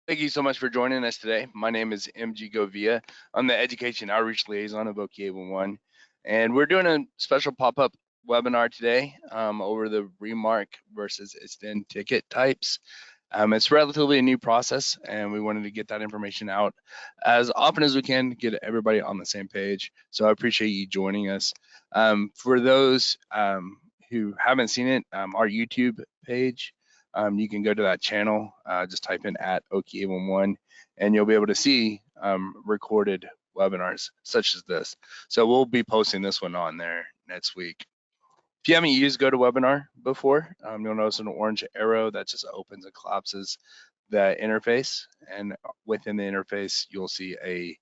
Thank you so much for joining us today. My name is MG Govia. I'm the Education Outreach Liaison of OK 811, and we're doing a special pop-up webinar today over the Remark versus extend ticket types. It's relatively a new process, and we wanted to get that information out as often as we can, get everybody on the same page. So I appreciate you joining us. For those who haven't seen it, our YouTube page, you can go to that channel, just type in at OK811, and you'll be able to see recorded webinars such as this. So we'll be posting this one on there next week. If you haven't used GoToWebinar before, you'll notice an orange arrow that just opens and collapses the interface. And within the interface, you'll see a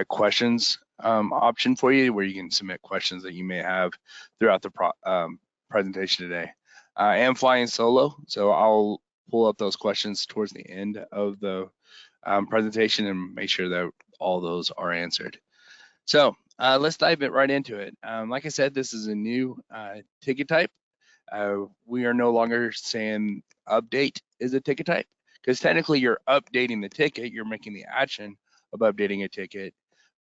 questions option for you where you can submit questions that you may have throughout the presentation today. I am flying solo, so I'll pull up those questions towards the end of the presentation and make sure that all those are answered. So let's dive right into it. Like I said, this is a new ticket type. We are no longer saying update is a ticket type, because technically you're updating the ticket, you're making the action of updating a ticket,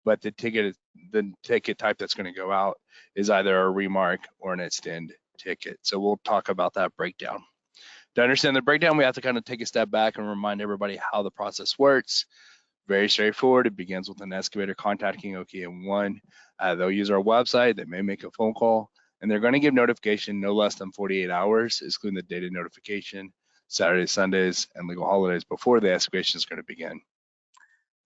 but the ticket type that's going to go out is either a remark or an extend ticket. So we'll talk about that breakdown. To understand the breakdown, we have to kind of take a step back and remind everybody how the process works. Very straightforward. It begins with an excavator contacting OK811. They'll use our website. They may make a phone call, and they're going to give notification no less than 48 hours, excluding the date of notification, Saturdays, Sundays, and legal holidays before the excavation is going to begin.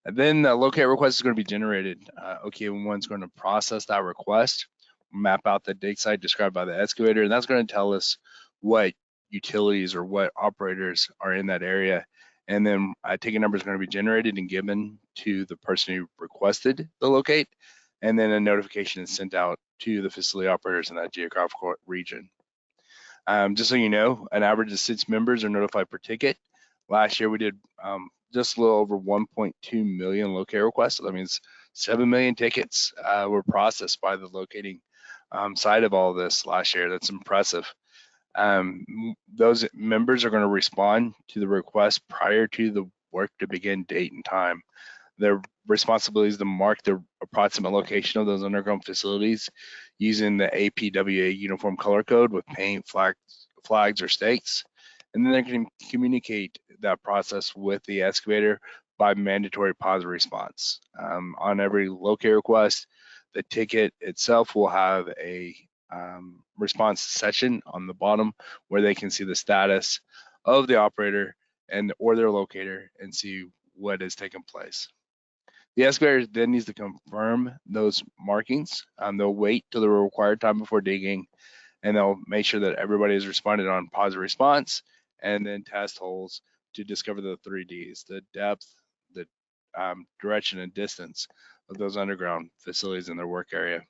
And then the locate request is going to be generated. OK811 is going to process that request, map out the dig site described by the excavator, and that's going to tell us what utilities or what operators are in that area. And then a ticket number is going to be generated and given to the person who requested the locate, and then a notification is sent out to the facility operators in that geographical region. Just so you know, an average of 6 members are notified per ticket. Last year we did just a little over 1.2 million locate requests. So that means 7 million tickets were processed by the locating side of all of this last year. That's impressive. Those members are going to respond to the request prior to the work to begin date and time. Their responsibility is to mark the approximate location of those underground facilities using the APWA uniform color code with paint, flags, or stakes. And then they can communicate that process with the excavator by mandatory positive response. On every locate request, the ticket itself will have a response section on the bottom where they can see the status of the operator or their locator and see what has taken place. The excavator then needs to confirm those markings. They'll wait till the required time before digging, and they'll make sure that everybody has responded on positive response, and then test holes to discover the 3Ds, the depth, the direction, and distance of those underground facilities in their work area.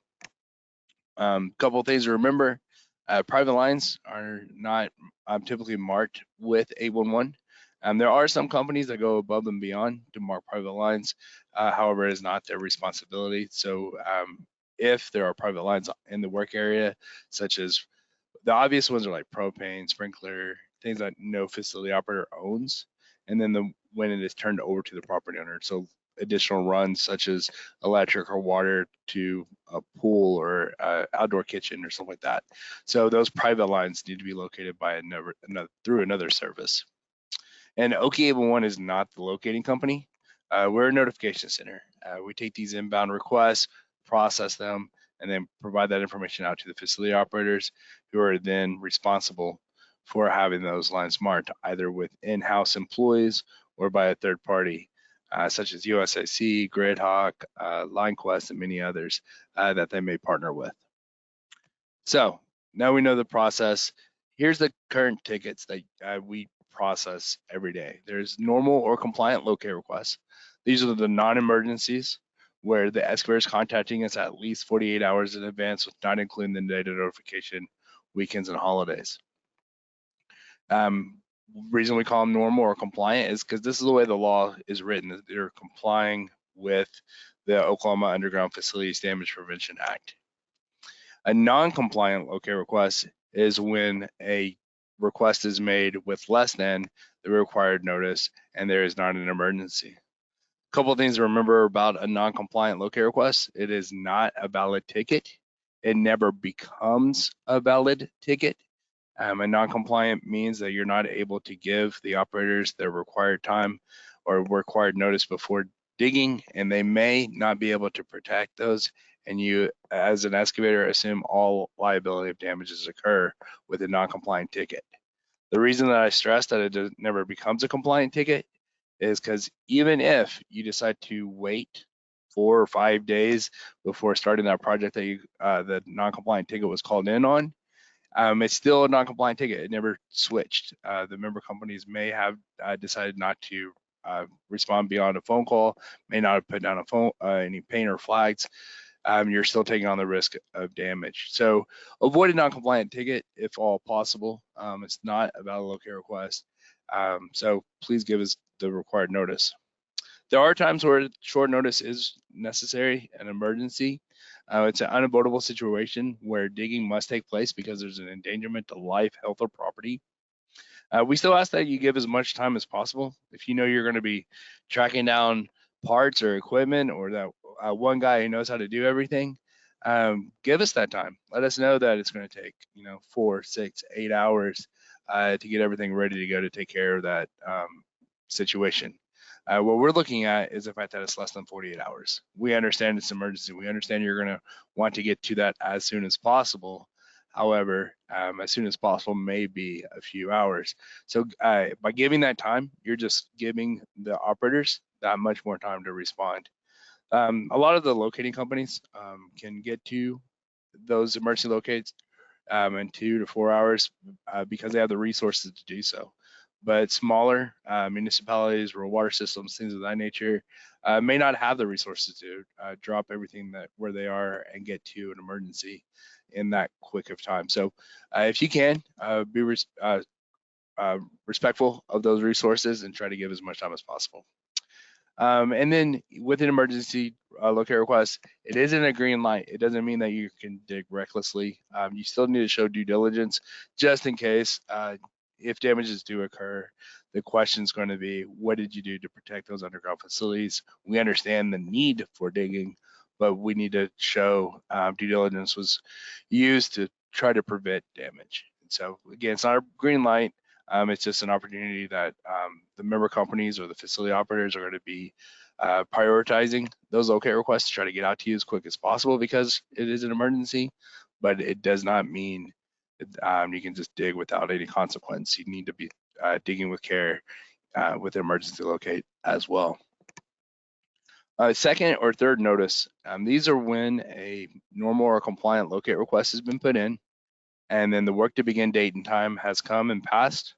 Couple of things to remember. Private lines are not typically marked with 811. There are some companies that go above and beyond to mark private lines. However, it is not their responsibility. So if there are private lines in the work area, such as the obvious ones are like propane, sprinkler, things that no facility operator owns, and then when it is turned over to the property owner. So additional runs such as electric or water to a pool or outdoor kitchen or something like that. So those private lines need to be located by through another service. And OK811 is not the locating company. We're a notification center. We take these inbound requests, process them, and then provide that information out to the facility operators, who are then responsible for having those lines marked, either with in-house employees or by a third party, such as USIC, GridHawk, LineQuest, and many others that they may partner with. So now we know the process. Here's the current tickets that we process every day. There's normal or compliant locate requests. These are the non-emergencies, where the excavator is contacting us at least 48 hours in advance, with not including the data notification, weekends, and holidays. Reason we call them normal or compliant is because this is the way the law is written. They're complying with the Oklahoma Underground Facilities Damage Prevention Act. A non-compliant locate request is when a request is made with less than the required notice and there is not an emergency. A couple of things to remember about a non-compliant locate request. It is not a valid ticket. It never becomes a valid ticket. A non-compliant means that you're not able to give the operators their required time or required notice before digging, and they may not be able to protect those. And you, as an excavator, assume all liability if damages occur with a non-compliant ticket. The reason that I stress that it never becomes a compliant ticket is because even if you decide to wait 4 or 5 days before starting that project that the non-compliant ticket was called in on, it's still a non-compliant ticket. It never switched. The member companies may have decided not to respond beyond a phone call, may not have put down any paint or flags. You're still taking on the risk of damage. So avoid a non-compliant ticket if all possible. It's not a valid locate request. So please give us the required notice. There are times where short notice is necessary, an emergency. It's an unavoidable situation where digging must take place because there's an endangerment to life, health, or property. We still ask that you give as much time as possible. If you know you're going to be tracking down parts or equipment, or that one guy who knows how to do everything, give us that time. Let us know that it's going to take 4, 6, 8 hours to get everything ready to go to take care of that situation. What we're looking at is the fact that it's less than 48 hours. We understand it's an emergency. We understand you're going to want to get to that as soon as possible. However, as soon as possible may be a few hours. So by giving that time, you're just giving the operators that much more time to respond. A lot of the locating companies can get to those emergency locates in 2 to 4 hours because they have the resources to do so. But smaller municipalities, rural water systems, things of that nature, may not have the resources to drop everything where they are and get to an emergency in that quick of time. So if you can, be respectful of those resources and try to give as much time as possible. And then with an emergency locate request, it isn't a green light. It doesn't mean that you can dig recklessly. You still need to show due diligence just in case if damages do occur. The question is going to be, what did you do to protect those underground facilities? We understand the need for digging, but we need to show due diligence was used to try to prevent damage. And so again, it's not a green light. It's just an opportunity that the member companies or the facility operators are going to be prioritizing those locate requests to try to get out to you as quick as possible because it is an emergency, but it does not mean you can just dig without any consequence. You need to be digging with care with an emergency locate as well. Second or third notice, these are when a normal or compliant locate request has been put in, and then the work to begin date and time has come and passed,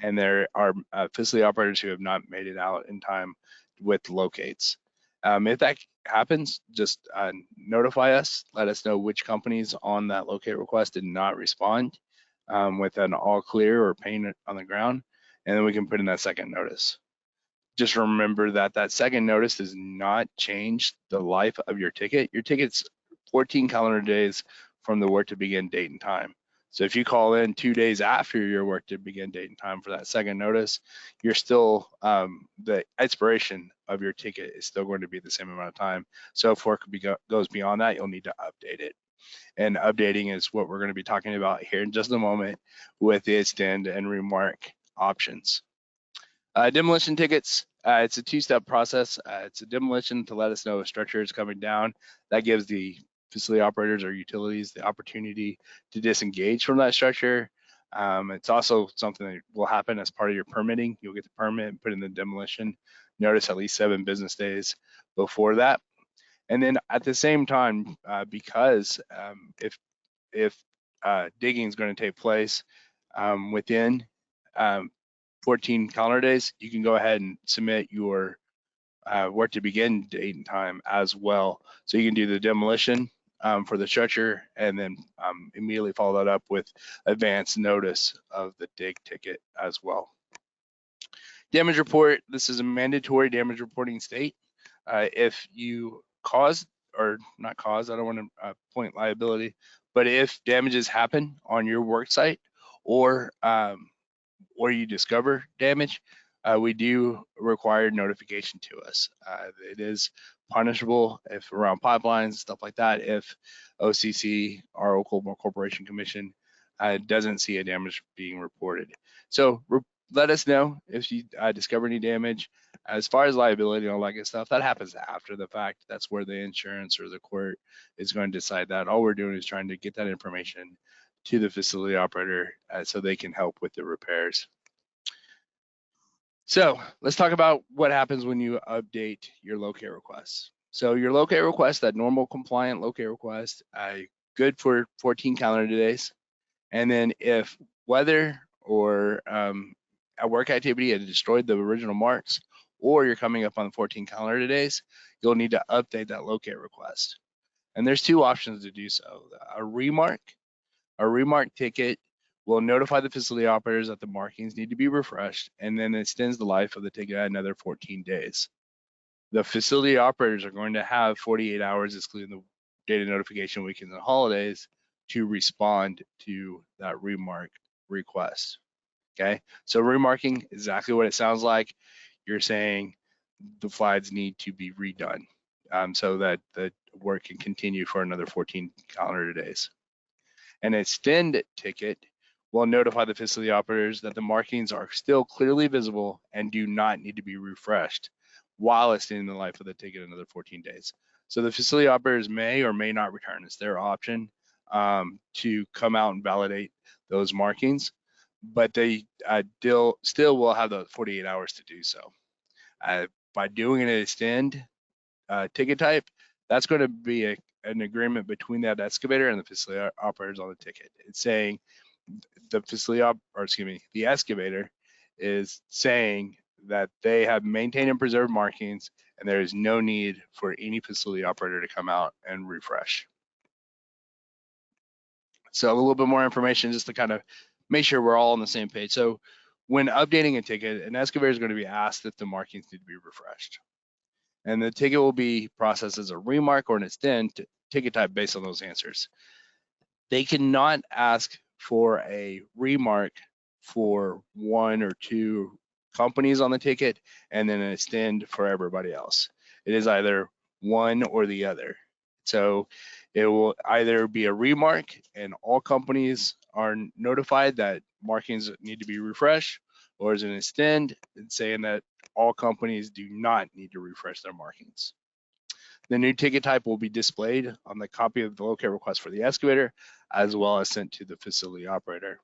and there are facility operators who have not made it out in time with locates. If that happens, just notify us, let us know which companies on that locate request did not respond with an all clear or paint on the ground, and then we can put in that second notice. Just remember that that second notice does not change the life of your ticket. Your ticket's 14 calendar days from the work to begin date and time. So if you call in 2 days after your work to begin date and time for that second notice, you're still, the expiration of your ticket is still going to be the same amount of time. So if work goes beyond that, you'll need to update it. And updating is what we're going to be talking about here in just a moment with the extend and remark options. Demolition tickets, it's a two-step process. It's a demolition to let us know a structure is coming down. That gives the facility operators or utilities the opportunity to disengage from that structure. It's also something that will happen as part of your permitting. You'll get the permit and put in the demolition notice at least 7 business days before that. And then at the same time, because if digging is going to take place within 14 calendar days, you can go ahead and submit your work to begin date and time as well. So you can do the demolition for the structure and then immediately follow that up with advance notice of the dig ticket as well. Damage report, this is a mandatory damage reporting state. If you cause, or not cause, I don't want to point liability, but if damages happen on your work site or or you discover damage, we do require notification to us. It is punishable if around pipelines, stuff like that, if OCC, our Oklahoma Corporation Commission, doesn't see a damage being reported. So let us know if you discover any damage. As far as liability and all that good stuff, that happens after the fact. That's where the insurance or the court is going to decide that. All we're doing is trying to get that information to the facility operator so they can help with the repairs. So let's talk about what happens when you update your locate requests. So your locate request, that normal compliant locate request, good for 14 calendar days. And then if weather or a work activity had destroyed the original marks, or you're coming up on 14 calendar days, you'll need to update that locate request. And there's two options to do so. A remark ticket will notify the facility operators that the markings need to be refreshed, and then it extends the life of the ticket at another 14 days. The facility operators are going to have 48 hours, excluding the data notification weekends and holidays, to respond to that remark request. Okay, so remarking, exactly what it sounds like. You're saying the flags need to be redone so that the work can continue for another 14 calendar days. An extend ticket will notify the facility operators that the markings are still clearly visible and do not need to be refreshed while extending the life of the ticket another 14 days. So the facility operators may or may not return. It's their option to come out and validate those markings, but they still will have the 48 hours to do so. By doing an extend ticket type, that's going to be an agreement between that excavator and the facility operators on the ticket. It's saying the excavator is saying that they have maintained and preserved markings, and there is no need for any facility operator to come out and refresh. So a little bit more information just to kind of make sure we're all on the same page. So when updating a ticket, an excavator is going to be asked if the markings need to be refreshed. And the ticket will be processed as a remark or an extend ticket type based on those answers. They cannot ask for a remark for one or two companies on the ticket and then an extend for everybody else. It is either one or the other. So it will either be a remark and all companies are notified that markings need to be refreshed, or is an extend saying that all companies do not need to refresh their markings. The new ticket type will be displayed on the copy of the locate request for the excavator, as well as sent to the facility operator.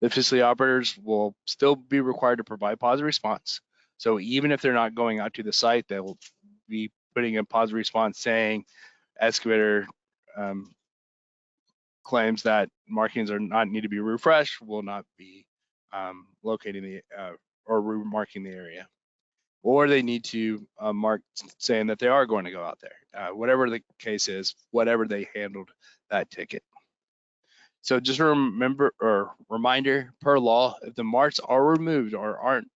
The facility operators will still be required to provide positive response. So even if they're not going out to the site, they will be putting a positive response saying excavator claims that markings are not need to be refreshed, will not be locating the or remarking the area, or they need to mark saying that they are going to go out there. Whatever the case is, whatever they handled that ticket. So just remember or reminder per law, if the marks are removed or aren't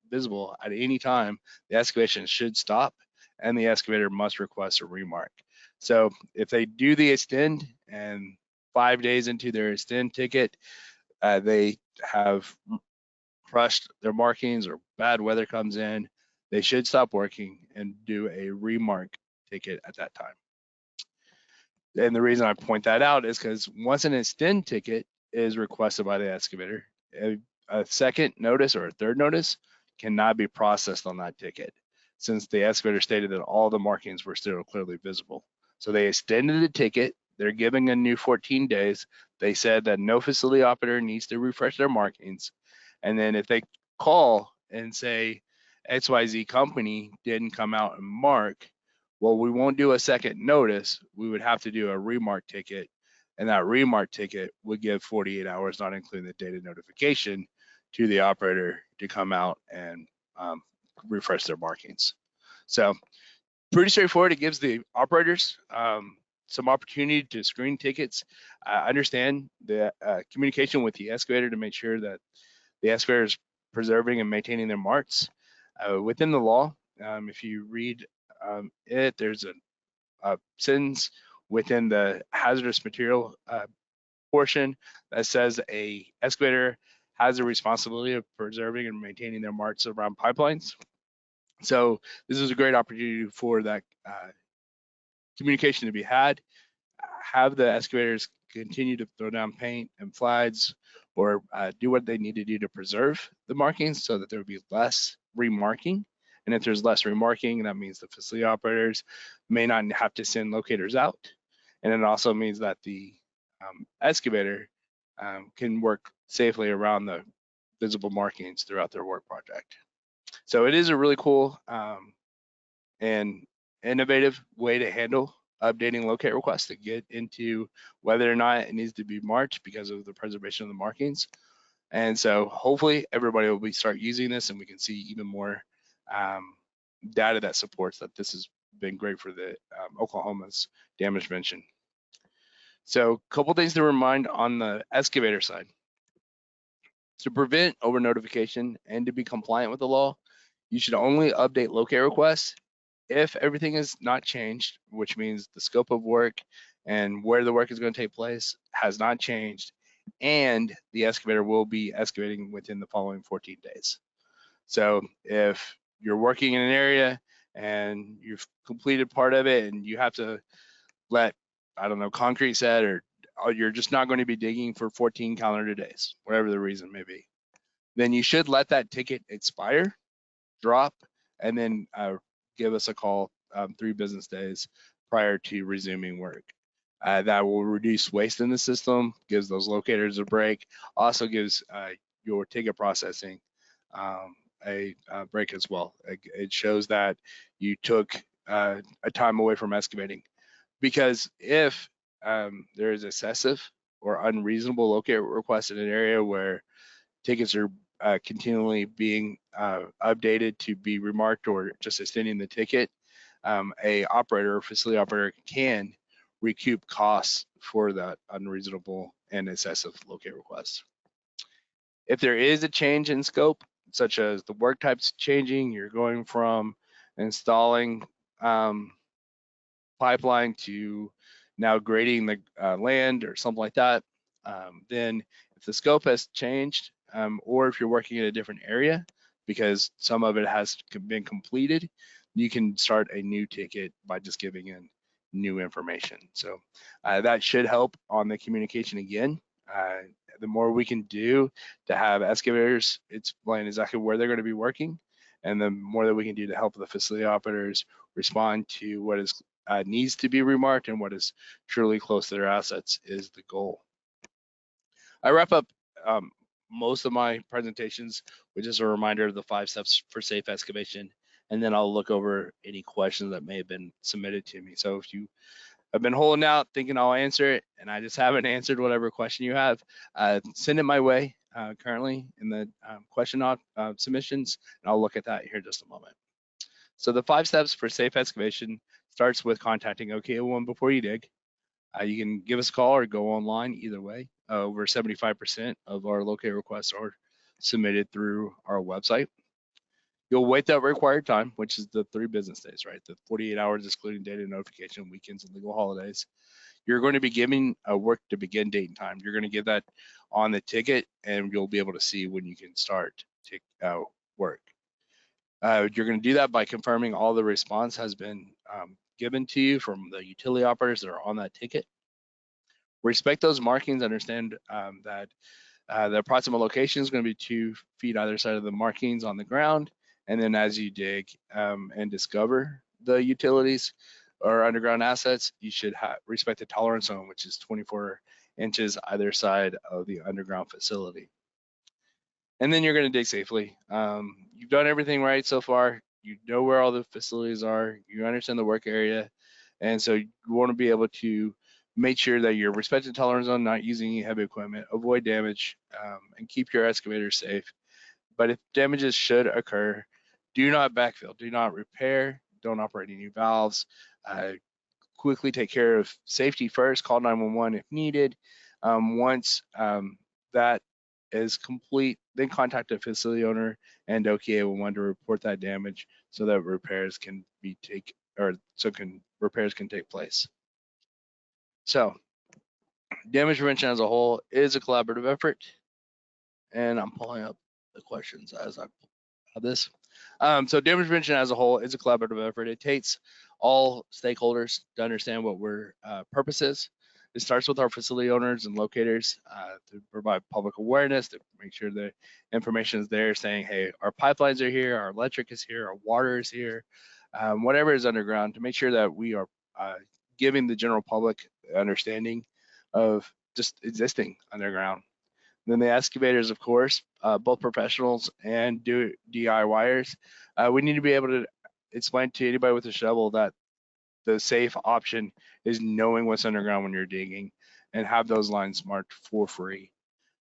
visible at any time, the excavation should stop and the excavator must request a remark. So if they do the extend and 5 days into their extend ticket, they have crushed their markings or bad weather comes in, they should stop working and do a remark ticket at that time. And the reason I point that out is because once an extend ticket is requested by the excavator, a second notice or a third notice cannot be processed on that ticket, since the excavator stated that all the markings were still clearly visible. So they extended the ticket. They're giving a new 14 days. They said that no facility operator needs to refresh their markings. And then if they call and say XYZ company didn't come out and mark, well, we won't do a second notice. We would have to do a remark ticket, and that remark ticket would give 48 hours, not including the data notification, to the operator to come out and refresh their markings. So pretty straightforward. It gives the operators some opportunity to screen tickets. Understand the communication with the excavator to make sure that the excavator is preserving and maintaining their marks. Within the law, if you read there's a sentence within the hazardous material portion that says a excavator has a responsibility of preserving and maintaining their marks around pipelines. So this is a great opportunity for that communication to be had. Have the excavators continue to throw down paint and flags, or do what they need to do to preserve the markings so that there would be less remarking. And if there's less remarking, that means the facility operators may not have to send locators out. And it also means that the excavator can work safely around the visible markings throughout their work project. So it is a really cool and innovative way to handle updating locate requests to get into whether or not it needs to be marked because of the preservation of the markings. And so hopefully everybody will be start using this, and we can see even more data that supports that this has been great for the Oklahoma's damage prevention. So a couple things to remind on the excavator side. To prevent over notification and to be compliant with the law, you should only update locate requests if everything is not changed, which means the scope of work and where the work is going to take place has not changed, and the excavator will be excavating within the following 14 days. So if you're working in an area and you've completed part of it and you have to let, I don't know, concrete set, or you're just not going to be digging for 14 calendar days, whatever the reason may be, then you should let that ticket expire, drop, and then give us a call 3 business days prior to resuming work. That will reduce waste in the system, gives those locators a break, also gives your ticket processing a break as well. It shows that you took a time away from excavating. Because if there is excessive or unreasonable locate requests in an area where tickets are continually being updated to be remarked or just extending the ticket, a operator or facility operator can recoup costs for that unreasonable and excessive locate requests. If there is a change in scope, such as the work types changing, you're going from installing pipeline to now grading the land or something like that, then if the scope has changed, or if you're working in a different area because some of it has been completed, you can start a new ticket by just giving in new information. So that should help on the communication again. The more we can do to have excavators explain exactly where they're going to be working, and the more that we can do to help the facility operators respond to what is needs to be remarked and what is truly close to their assets is the goal. I wrap up most of my presentations with just a reminder of the 5 steps for safe excavation, and then I'll look over any questions that may have been submitted to me. So if you have been holding out thinking I'll answer it and I just haven't answered whatever question you have, send it my way currently in the question submissions, and I'll look at that here in just a moment. So the 5 steps for safe excavation starts with contacting OK01 before you dig. You can give us a call or go online, either way. Over 75% of our locate requests are submitted through our website. You'll wait that required time, which is the 3 business days, right? The 48 hours excluding data notification, weekends, and legal holidays. You're going to be giving a work to begin date and time. You're going to get that on the ticket, and you'll be able to see when you can start work. You're going to do that by confirming all the response has been given to you from the utility operators that are on that ticket. Respect those markings. Understand that the approximate location is going to be 2 feet either side of the markings on the ground. And then as you dig and discover the utilities or underground assets, you should respect the tolerance zone, which is 24 inches either side of the underground facility. And then you're going to dig safely. You've done everything right so far. You know where all the facilities are. You understand the work area. And so you want to be able to make sure that you're respecting the tolerance zone, not using any heavy equipment, avoid damage, and keep your excavator safe. But if damages should occur, do not backfill, do not repair, don't operate any valves. Quickly take care of safety first, call 911 if needed. Once that is complete, then contact the facility owner and OK01 to report that damage so that repairs can take place. So damage prevention as a whole is a collaborative effort, And I'm pulling up the questions as I have this. So damage prevention as a whole is a collaborative effort. It takes all stakeholders to understand what our purpose is. It starts with our facility owners and locators to provide public awareness, to make sure the information is there saying, hey, our pipelines are here, our electric is here, our water is here, whatever is underground, to make sure that we are giving the general public understanding of just existing underground. And then the excavators, of course, both professionals and DIYers, we need to be able to explain to anybody with a shovel that the safe option is knowing what's underground when you're digging and have those lines marked for free.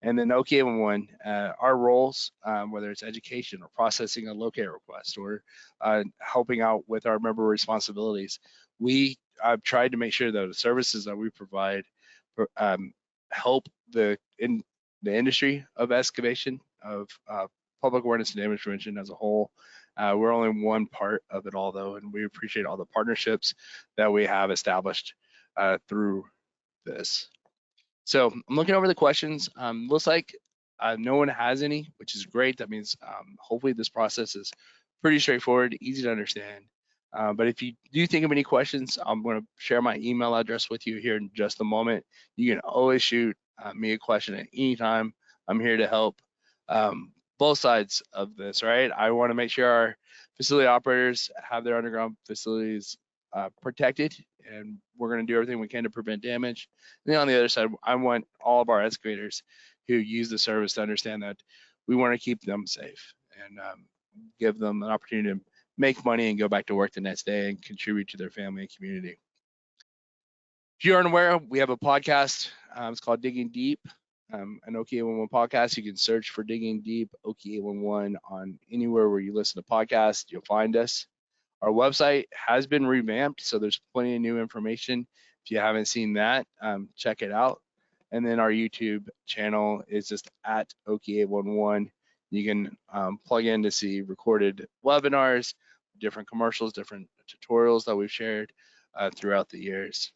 And then OK11, our roles, whether it's education or processing a locator request or helping out with our member responsibilities, we have tried to make sure that the services that we provide um, help in the industry of excavation, of public awareness and damage prevention as a whole. We're only one part of it all, though, and we appreciate all the partnerships that we have established through this. So I'm looking over the questions. Looks like no one has any, which is great. That means hopefully this process is pretty straightforward, easy to understand. But if you do think of any questions, I'm going to share my email address with you here in just a moment. You can always shoot me a question at any time. I'm here to help both sides of this, right? I want to make sure our facility operators have their underground facilities protected, and we're going to do everything we can to prevent damage. And then on the other side, I want all of our excavators who use the service to understand that we want to keep them safe and give them an opportunity to make money and go back to work the next day and contribute to their family and community. If you aren't aware, we have a podcast. It's called Digging Deep, an OK11 podcast. You can search for Digging Deep OK11 on anywhere where you listen to podcasts. You'll find us. Our website has been revamped, so there's plenty of new information. If you haven't seen that, check it out. And then our YouTube channel is just at OK811. You can plug in to see recorded webinars, different commercials, different tutorials that we've shared throughout the years.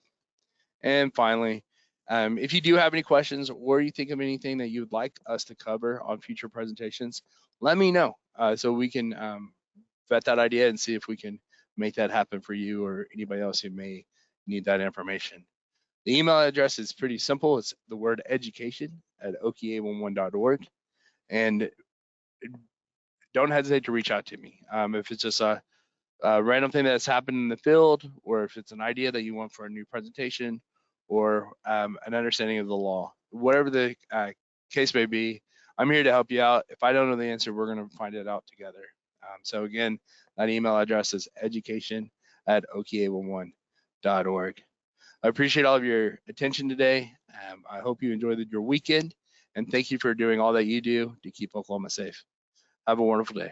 And finally, if you do have any questions or you think of anything that you would like us to cover on future presentations, let me know so we can vet that idea and see if we can make that happen for you or anybody else who may need that information. The email address is pretty simple. It's the word education at oka11.org. And don't hesitate to reach out to me. If it's just a random thing that's happened in the field, or if it's an idea that you want for a new presentation, or an understanding of the law, whatever the case may be, I'm here to help you out. If I don't know the answer, we're going to find it out together. So again, that email address is education@oka11.org. I appreciate all of your attention today. I hope you enjoyed your weekend, and thank you for doing all that you do to keep Oklahoma safe. Have a wonderful day.